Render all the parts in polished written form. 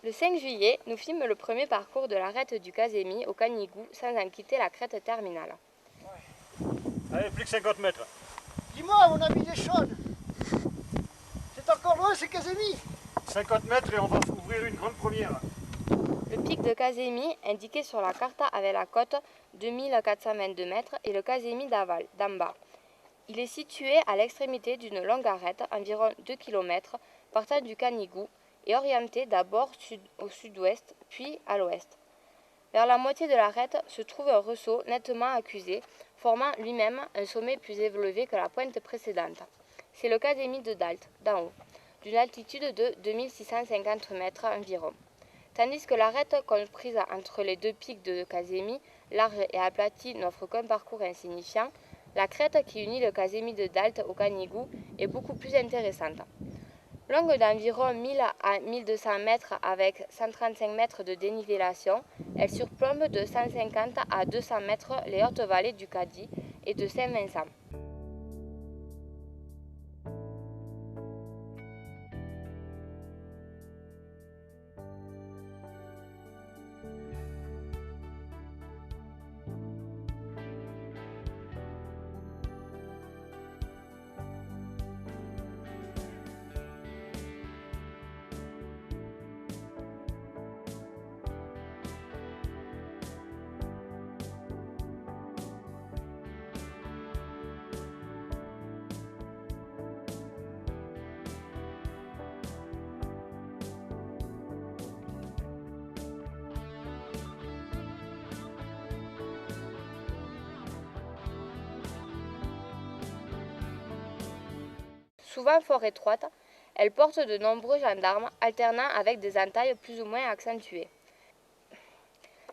Le 5 juillet, nous fîmes le premier parcours de l'arête du Cazemi au Canigou sans en quitter la crête terminale. Allez, plus que 50 mètres. Dis-moi, mon ami Deschonnes, c'est encore loin ce Cazemi? 50 mètres et on va ouvrir une grande première. Le pic de Cazemi, indiqué sur la carte avec la côte 2422 mètres, est le Cazemi d'en bas. Il est situé à l'extrémité d'une longue arête, environ 2 km, partant du Canigou et orienté d'abord au sud-ouest, puis à l'ouest. Vers la moitié de l'arête se trouve un ressaut nettement accusé, formant lui-même un sommet plus élevé que la pointe précédente. C'est le Cazemi de Dalt, d'en haut, d'une altitude de 2650 mètres environ. Tandis que l'arête comprise entre les deux pics de Cazemi, large et aplatie, n'offre qu'un parcours insignifiant, la crête qui unit le Cazemi de Dalt au Canigou est beaucoup plus intéressante. Longue d'environ 1000 à 1200 mètres avec 135 mètres de dénivellation, elle surplombe de 150 à 200 mètres les hautes vallées du Cadí et de Saint-Vincent. Souvent fort étroite, elle porte de nombreux gendarmes alternant avec des entailles plus ou moins accentuées.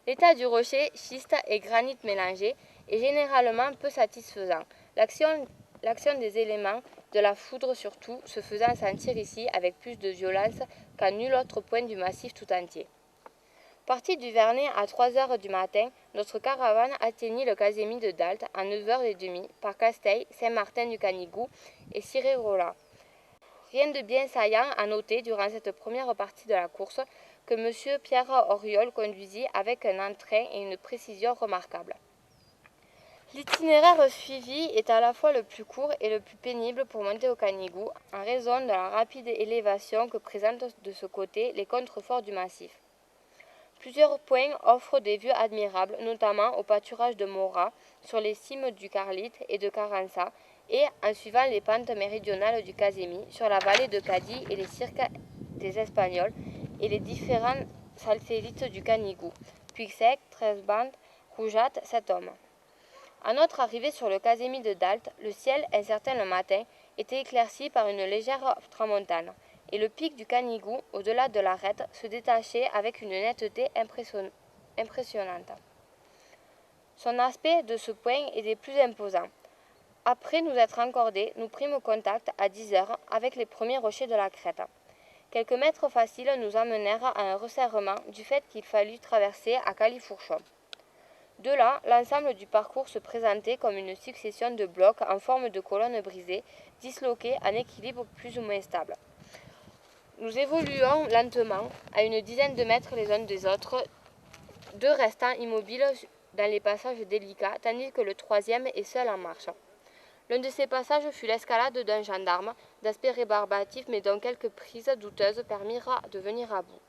L'état du rocher, schiste et granit mélangés, est généralement peu satisfaisant. L'action des éléments, de la foudre surtout, se faisant sentir ici avec plus de violence qu'à nul autre point du massif tout entier. Parti du Vernet à 3 heures du matin, notre caravane atteignit le Cazemi de Dalt à 9h30 par Casteil, Saint-Martin du Canigou et Cirérola. Rien de bien saillant à noter durant cette première partie de la course que M. Pierre Auriol conduisit avec un entrain et une précision remarquables. L'itinéraire suivi est à la fois le plus court et le plus pénible pour monter au Canigou en raison de la rapide élévation que présentent de ce côté les contreforts du massif. Plusieurs points offrent des vues admirables, notamment au pâturage de Morat, sur les cimes du Carlite et de Carança, et en suivant les pentes méridionales du Cazemi, sur la vallée de Cadí et les cirques des Espagnols, et les différents satélites du Canigou, Puigsec, Tresband, Roujat, 7 hommes. À notre arrivée sur le Cazemi de Dalt, le ciel, incertain le matin, était éclairci par une légère tramontane, et le pic du Canigou, au-delà de l'arête, se détachait avec une netteté impressionnante. Son aspect, de ce point, est des plus imposants. Après nous être encordés, nous prîmes contact à 10 heures avec les premiers rochers de la crête. Quelques mètres faciles nous amenèrent à un resserrement du fait qu'il fallut traverser à califourchon. De là, l'ensemble du parcours se présentait comme une succession de blocs en forme de colonnes brisées, disloqués en équilibre plus ou moins stable. Nous évoluons lentement, à une dizaine de mètres les uns des autres, deux restant immobiles dans les passages délicats, tandis que le troisième est seul en marche. L'un de ces passages fut l'escalade d'un gendarme, d'aspect rébarbatif mais dont quelques prises douteuses permirent de venir à bout.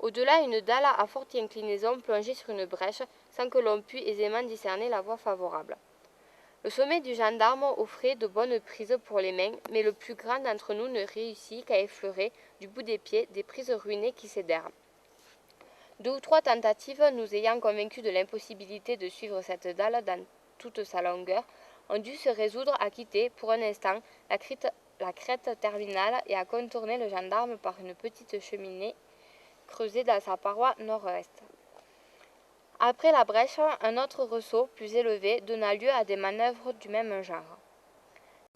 Au-delà, une dalle à forte inclinaison plongeait sur une brèche, sans que l'on pût aisément discerner la voie favorable. Le sommet du gendarme offrait de bonnes prises pour les mains, mais le plus grand d'entre nous ne réussit qu'à effleurer, du bout des pieds, des prises ruinées qui cédèrent. 2 ou 3 tentatives, nous ayant convaincus de l'impossibilité de suivre cette dalle dans toute sa longueur, ont dû se résoudre à quitter, pour un instant, la crête terminale et à contourner le gendarme par une petite cheminée creusée dans sa paroi nord-est. Après la brèche, un autre ressaut, plus élevé, donna lieu à des manœuvres du même genre.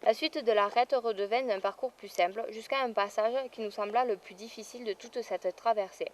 La suite de l'arête redevint un parcours plus simple, jusqu'à un passage qui nous sembla le plus difficile de toute cette traversée.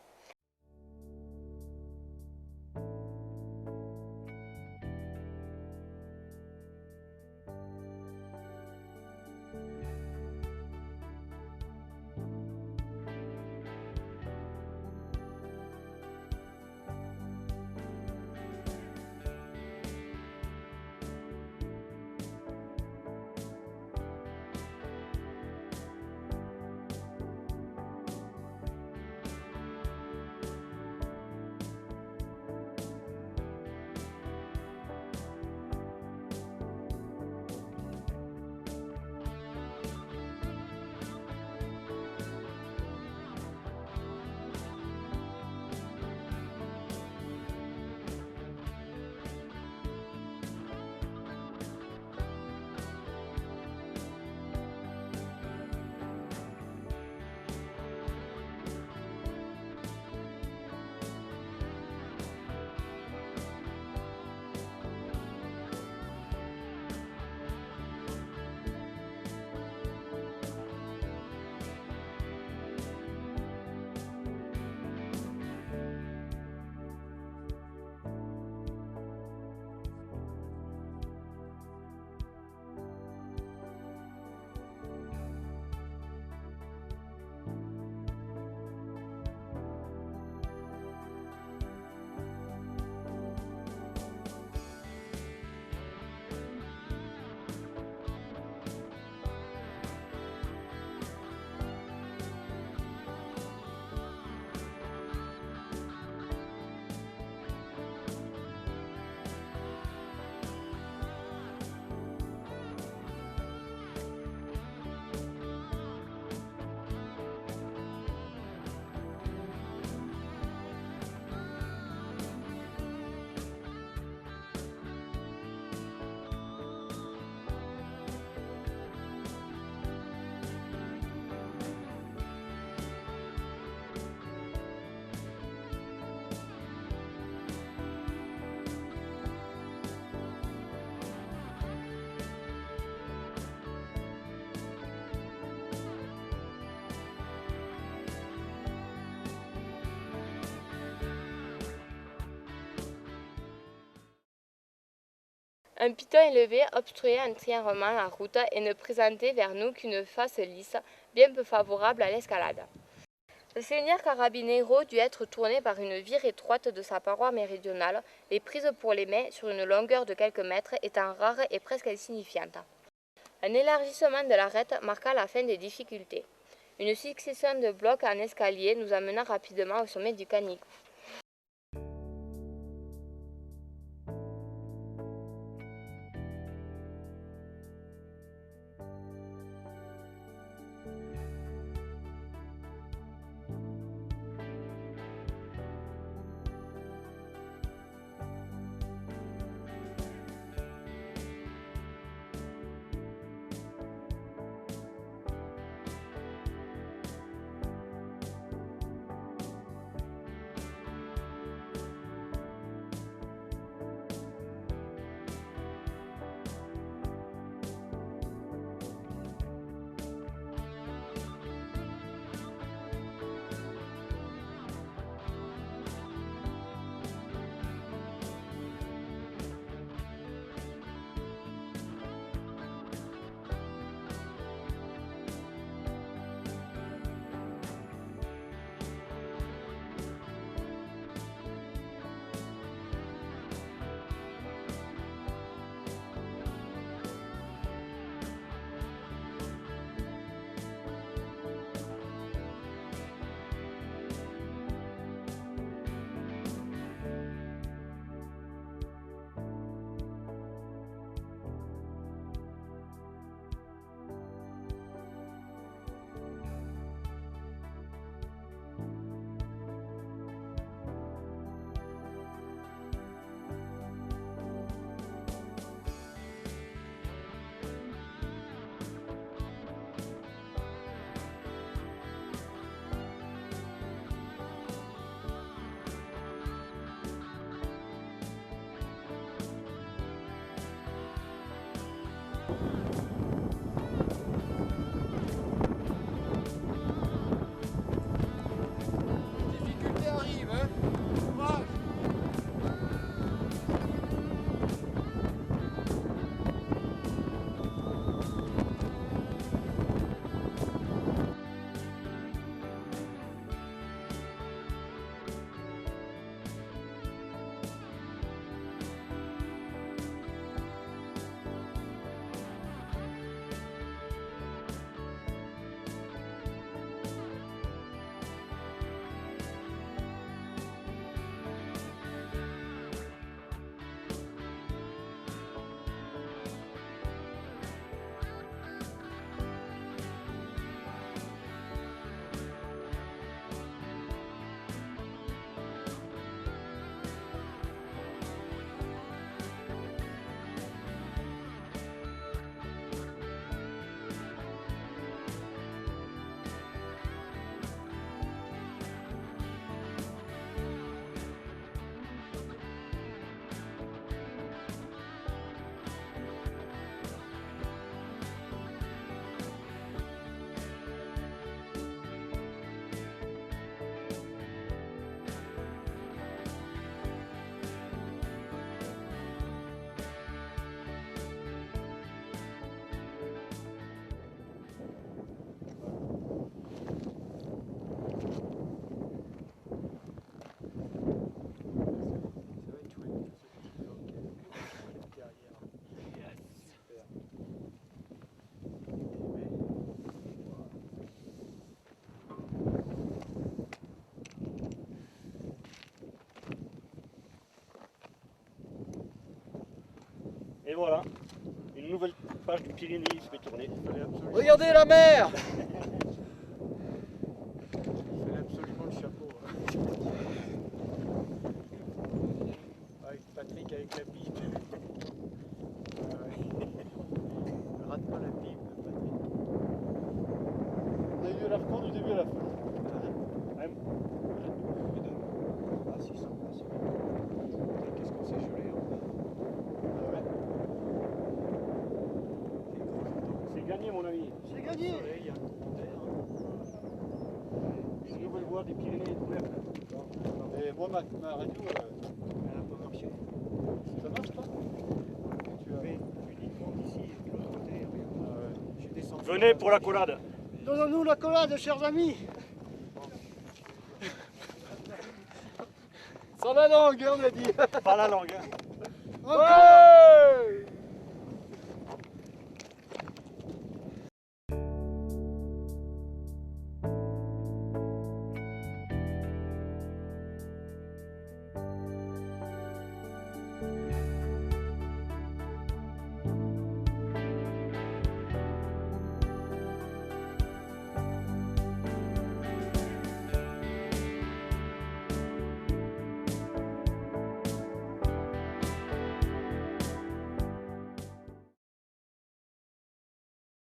Un piton élevé obstruait entièrement la route et ne présentait vers nous qu'une face lisse, bien peu favorable à l'escalade. Le seigneur Carabinero dut être tourné par une vire étroite de sa paroi méridionale, les prises pour les mains sur une longueur de quelques mètres étant rares et presque insignifiantes. Un élargissement de l'arête marqua la fin des difficultés. Une succession de blocs en escalier nous amena rapidement au sommet du Canigou. Et voilà, une nouvelle page du Pyrénées se fait tourner. Regardez la mer. Il fallait absolument le chapeau. Avec Patrick avec la pipe. Ne rate pas la pipe, Patrick. On a eu la fin du début à la fin. Ah si, ça passe. Qu'est-ce qu'on s'est gelé C'est gagné mon ami. C'est gagné. Il y a un courant d'air. Une nouvelle voie des Pyrénées est ouverte. Et moi ma radio, elle n'a pas marché. Ça marche pas? Tu as... Venez pour la collade. Donnons-nous la collade, chers amis. Sans la langue, on a dit. Pas la langue. Hein. Encore.